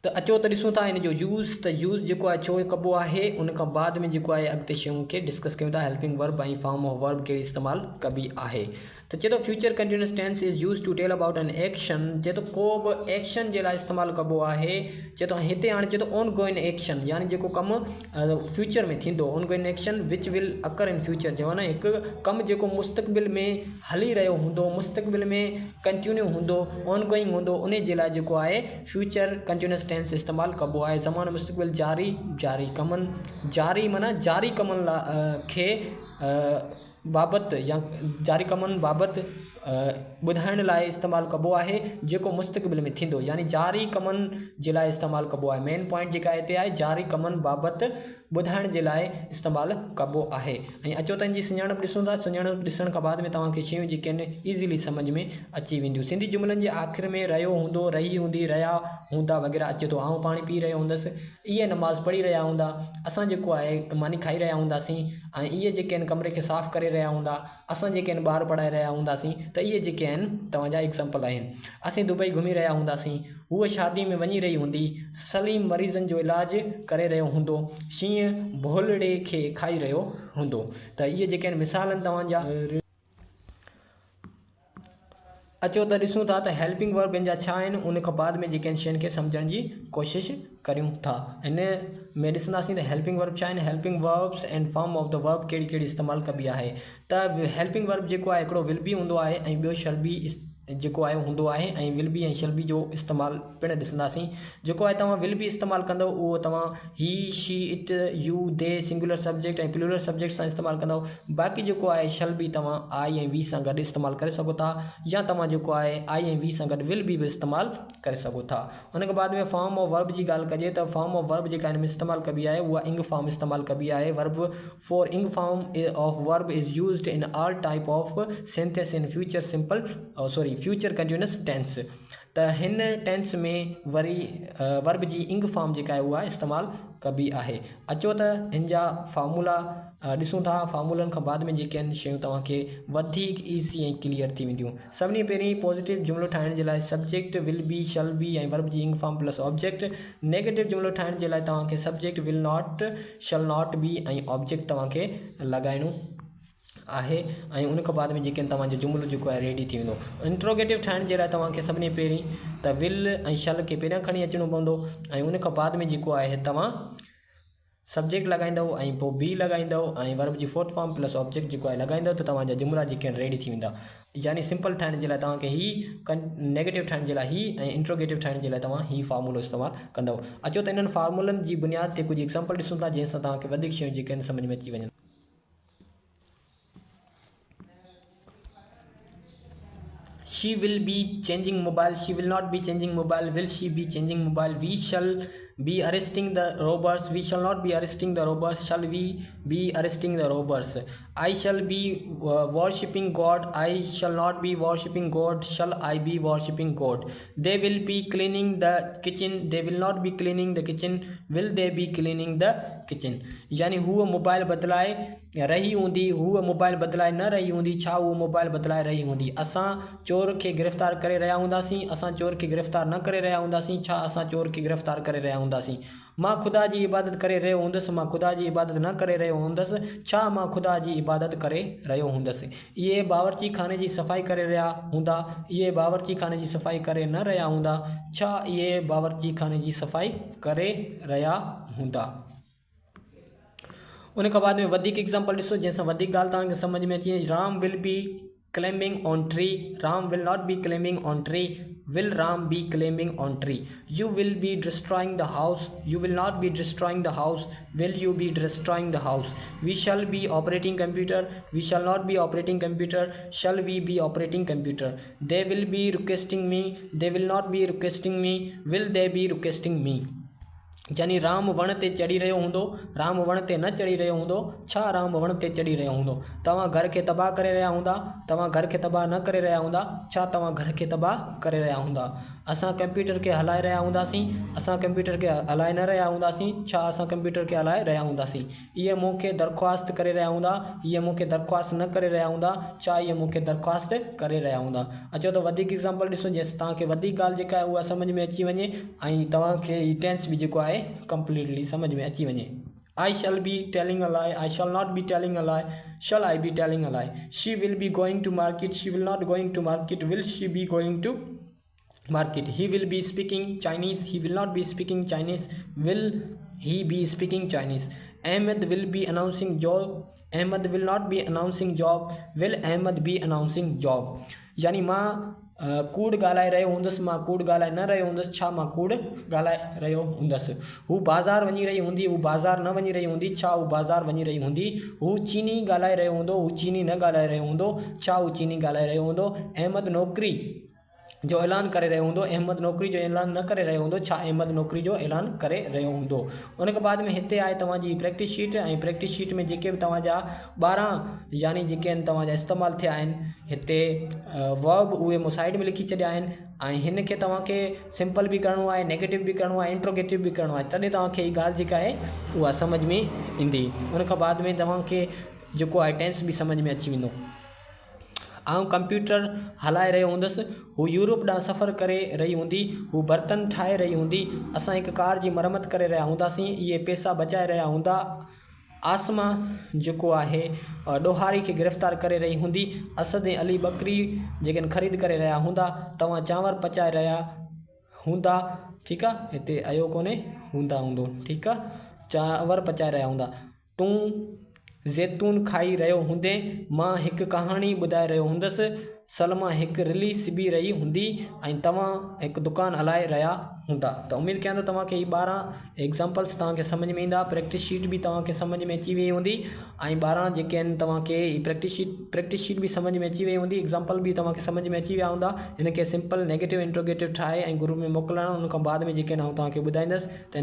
तो अचो तो ॾिसूं था इन जो यूज़। तो यूज़ जो है छो कबो है, उन खां बाद में जो है अगते शयूं के डिस्कस कयूं था। हेल्पिंग वर्ब ऐं फॉर्म ऑफ वर्ब के इस्तेमाल कबी है। तो चए तो future continuous tense is use to tell about an action. चए तो को भी एक्शन के लिए इस्तेमाल कबो है। चए तो हिते हाणे चए तो ऑन गोइंग एक्शन, यानी जो कम फ्यूचर में थींदो, on going action which will occur in future. जो है ना एक कम जो मुस्तकबिल में हली रहियो हूंदो, मुस्तकबिल में कंटिन्यू हूंदो, ऑन गोइंग हूंदो, उन जे लाइ जो है फ्यूचर कंटिन्यूअस टेंस इस्तेमाल कबो है। ज़मान मुस्तकबिल जारी, जारी कमन, जारी माना जारी कमन खे बाबत या जारी कमन बाबत ॿुधाइण लाइ इस्तेमाल कबो है, जो मुस्तकबिल में थींदो, यानी जारी कमन जे लाइ इस्तेमाल कबो है। मेन पॉइंट जेका हिते आहे जारी कमन बाबत ॿुधाइण जे लाइ इस्तेमाल कबो है। ऐं अचो त इन जी सुञाणप ॾिसूं था। सुञाणप ॾिसण खां बाद में तव्हांखे शयूं जेके आहिनि ईज़ीली सम्झ में अची वेंदियूं। सिंधी जुमलनि जे आख़िर में रहियो हूंदो, रही हूंदी, रहिया हूंदा वग़ैरह अचे थो। आऊं पाणी पी रहियो हूंदसि, इहे नमाज़ पढ़ी रहिया हूंदा, असां जेको आहे मानी खाई रहिया हूंदासीं, ऐं इहे जेके आहिनि कमरे खे साफ़ु करे रहिया हूंदा, असां जेके आहिनि ॿार पढ़ाए रहिया हूंदासीं। त इहे जेके आहिनि तव्हांजा एग्ज़ाम्पल आहिनि। असीं दुबई घुमी रहिया हूंदासीं, हूअ शादी में वञी रही हूंदी, सलीम मरीज़नि जो इलाज करे रहियो हूंदो, शींहं भोलड़े खे खाई रहियो हूंदो। त इहे जेके आहिनि मिसाल आहिनि तव्हांजा। अचो त ॾिसूं था त हेल्पिंग वर्ब इन जा छा आहिनि, उन खां बाद में जेके आहिनि शयुनि खे सम्झण जी कोशिशि करियूं था। इन में ॾिसंदासीं त हेल्पिंग वर्ब छा आहिनि, helping verbs and form of the verb कहिड़ी कहिड़ी इस्तेमालु कबी आहे। त हेल्पिंग वर्ब जेको आहे हिकिड़ो विल बी हूंदो आहे, ऐं ॿियो शल बी जेको आहे हूंदो आहे, ऐं विल बी ऐं शल बी जो इस्तेमालु पिणु ॾिसंदासीं। जेको आहे तव्हां विल बी इस्तेमालु कंदव उहो तव्हां ही, she, it, U, the singular subject ऐं प्लूरल सब्जेक्ट सां इस्तेमालु कंदव। बाक़ी जेको आहे शल बी तव्हां आई ऐं वी सां गॾु इस्तेमालु करे सघो था, या तव्हां जेको आहे आई ऐं वी सां गॾु विल बी इस्तेमालु करे सघो था। उन खां बाद में फॉर्म ऑफ वर्ब जी ॻाल्हि कजे त फॉर्म ऑफ वर्ब जेका हिन में इस्तेमालु कबी आहे उहा इंग फॉर्म इस्तेमालु कबी आहे। Verb for ing form of verb is used in all type of sentence in future simple future continuous tense. त हिन टेंस में वरी वर्ब जी इंग फॉर्म जेका आहे उहा इस्तेमालु कबी आहे। अचो त हिन जा फार्मूला ॾिसूं था। फार्मूलनि खां बाद में जेके आहिनि शयूं तव्हांखे वधीक ईज़ी ऐं क्लियर थी वेंदियूं। सभिनी पहिरीं पॉजिटिव जुमिलो ठाहिण जे लाइ subject, will be, shall B ऐं वर्ब जी इंग फॉर्म प्लस ऑब्जेक्ट। नेगेटिव जुमिलो ठाहिण जे लाइ तव्हांखे subject, will not, shall not be ऐं ऑब्जेक्ट तव्हांखे लॻाइणो आहे। ऐं उन खां बाद में जेके तव्हांजो जुमिलो जेको आहे रेडी थी वेंदो। इंट्रोगेटिव ठाहिण जे लाइ तव्हांखे सभिनी पहिरीं त विल ऐं शल खे पहिरियां खणी अचिणो पवंदो, ऐं उन खां बाद में जेको आहे तव्हां सब्जेक्ट लॻाईंदव ऐं पोइ बी लॻाईंदव ऐं वर्ब जी फोर्थ फॉर्म प्लस ऑब्जेक्ट जेको आहे लॻाईंदव, त तव्हांजा जुमिला जेके आहिनि रेडी थी वेंदा। यानी सिंपल ठाहिण जे लाइ तव्हांखे नेगेटिव ठाहिण जे लाइ ऐं इंट्रोगेटिव ठाहिण जे लाइ तव्हां फार्मूलो इस्तेमालु कंदव। अचो त इन्हनि फार्मूलनि जी बुनियाद ते कुझु एग्ज़ाम्पल ॾिसूं था, जंहिंसां तव्हांखे वधीक शयूं जेके आहिनि सम्झ में अची वञनि। She will be changing mobile, she will not be changing mobile, will she be changing mobile, we shall be arresting the robbers, we shall not be arresting the robbers, shall we be arresting the robbers, I shall be worshipping God, I shall not be worshipping God, shall I be worshipping God, they will be cleaning the kitchen, they will not be cleaning the kitchen, will they be cleaning the kitchen। यानी हूअ mobile बदिलाए रही हूंदी, हूअ mobile बदिलाए न रही हूंदी, छा उहो मोबाइल बदिलाए रही हूंदी। असां चोर खे गिरफ़्तार करे रहिया हूंदासीं, असां चोर खे गिरफ़्तार न करे रहिया हूंदासीं, छा असां चोर खे गिरफ़्तार करे रहिया हूंदासीं। मां ख़ुदा जी इबादत करे रहियो हूंदुसि, मां ख़ुदा जी इबादत न करे रहियो हूंदुसि, छा मां ख़ुदा जी इबादत करे रहियो हूंदुसि। इहे बावर्ची खाने जी सफ़ाई करे रहिया हूंदा, इहे बावर्ची खाने जी सफ़ाई करे न रहिया हूंदा, छा इहे बावर्ची खाने जी सफ़ाई करे रहिया हूंदा। उन खां बाद में वधीक एग्ज़ाम्पल ॾिसो, जंहिंसां वधीक ॻाल्हि तव्हांखे सम्झ में अची वञे। Ram will be climbing on tree, Ram will not be climbing on tree, will Ram be climbing on tree, you will be destroying the house, you will not be destroying the house, will you be destroying the house, we shall be operating computer, we shall not be operating computer, shall we be operating computer, they will be requesting me, they will not be requesting me, will they be requesting me। यानी राम वण ते चढ़ी रहियो हूंदो, राम वण ते न चढ़ी रहियो हूंदो, छा राम वण ते चढ़ी रहियो हूंदो। तव्हां घर खे तबाह करे रहिया हूंदा, तव्हां घर खे तबाह न करे रहिया हूंदा, छा तव्हां घर खे तबाह करे रहिया हूंदा। असां कंप्यूटर खे हलाए रहिया हूंदासीं, असां कंप्यूटर खे हलाए न रहिया हूंदासीं, छा असां कंप्यूटर खे हलाए रहिया हूंदासीं। इहे मूंखे दरख़्वास्त करे रहिया हूंदा, इहे मूंखे दरख़्वास्त न करे रहिया हूंदा, छा इहे मूंखे दरख़्वास्त करे रहिया हूंदा। अचो त वधीक एग्ज़ाम्पल ॾिसो जेसिं तव्हांखे वधीक ॻाल्हि जेका आहे उहा सम्झ में अची वञे ऐं तव्हांखे ही टेंस बि जेको आहे कंप्लीटली सम्झ में अची वञे। I shall be telling a lie, I shall not be telling a lie, shall I be telling a lie, she will be going to market, she will not going to market, will she be going to market, he will be speaking Chinese, he will not be speaking Chinese, will he be speaking Chinese, Ahmed will be announcing job, Ahmed will not be announcing job, will Ahmed be announcing job। यानी मां कूड़ ॻाल्हाए रहियो हूंदुसि, मां कूड़ ॻाल्हाए न रहियो हूंदुसि, छा मां कूड़ ॻाल्हाए रहियो हूंदुसि। हू बाज़ार वञी रही हूंदी, हू बाज़ार न वञी रही हूंदी, छा हू बाज़ार वञी रही हूंदी। हू चीनी ॻाल्हाए रहियो हूंदो, हू चीनी न ॻाल्हाए रहियो हूंदो, छा हू चीनी ॻाल्हाए रहियो हूंदो। अहमद नौकिरी जो ऐलान करे रहियो हूंदो, अहमद नौकिरी जो ऐलान न करे रहियो हूंदो, छा अहमद नौकिरी जो ऐलान करे रहियो हूंदो। उन खां बाद में हिते आहे तव्हांजी प्रैक्टिस शीट, ऐं प्रैक्टिस शीट में जेके बि तव्हांजा 12 यानी जेके आहिनि तव्हांजा इस्तेमालु थिया आहिनि हिते वर्ब, उहे मूं साइड में लिखी छॾिया आहिनि। ऐं हिन खे तव्हांखे सिंपल बि करिणो आहे, नेगेटिव बि करिणो आहे, इंट्रोगेटिव बि करिणो आहे, तॾहिं तव्हांखे हीअ ॻाल्हि जेका आहे उहा सम्झ में ईंदी। उन खां बाद में तव्हांखे जेको आहे टेंस बि सम्झ में अची वेंदो। आउं कंप्यूटर हलाए रहियो हूंदुसि, हू यूरोप ॾांहुं सफ़रु करे रही हूंदी, हू बर्तन ठाहे रही हूंदी, असां हिकु कार जी मरम्मत करे रहिया हूंदासीं, इहे पैसा बचाए रहिया हूंदा। आसमा जेको आहे ॾोहारी खे गिरफ़्तार करे रही हूंदी, असद ऐं अली बकरी जेके ख़रीद करे रहिया हूंदा, तव्हां चांवर पचाए रहिया हूंदा। ठीकु आहे, हिते आयो कोन्हे, हूंदा हूंदो। ठीकु आहे, चांवर पचाए रहिया हूंदा। तूं ज़ैतून खाई रहियो हूंदे, मां हिकु कहाणी ॿुधाए रहियो हूंदुसि, सलमा हिकु रिली सिबी रही हूंदी, ऐं तव्हां हिकु दुकानु हलाए रहिया हूंदा। त उमेदु कयां थो तव्हांखे हीअ 12 एग्ज़ाम्पल्स तव्हांखे सम्झ में ईंदा। प्रैक्टिस शीट बि तव्हांखे सम्झ में अची वई हूंदी, ऐं 12 जेके आहिनि तव्हांखे प्रैक्टिस शीट बि सम्झ में अची वई हूंदी, एग्ज़ाम्पल बि तव्हांखे सम्झ में अची विया हूंदा। हिन खे सिंपल नेगेटिव इंट्रोगेटिव ठाहे ऐं ग्रुप में मोकिलणु, उन खां बाद में जेके आहिनि तव्हांखे ॿुधाईंदुसि त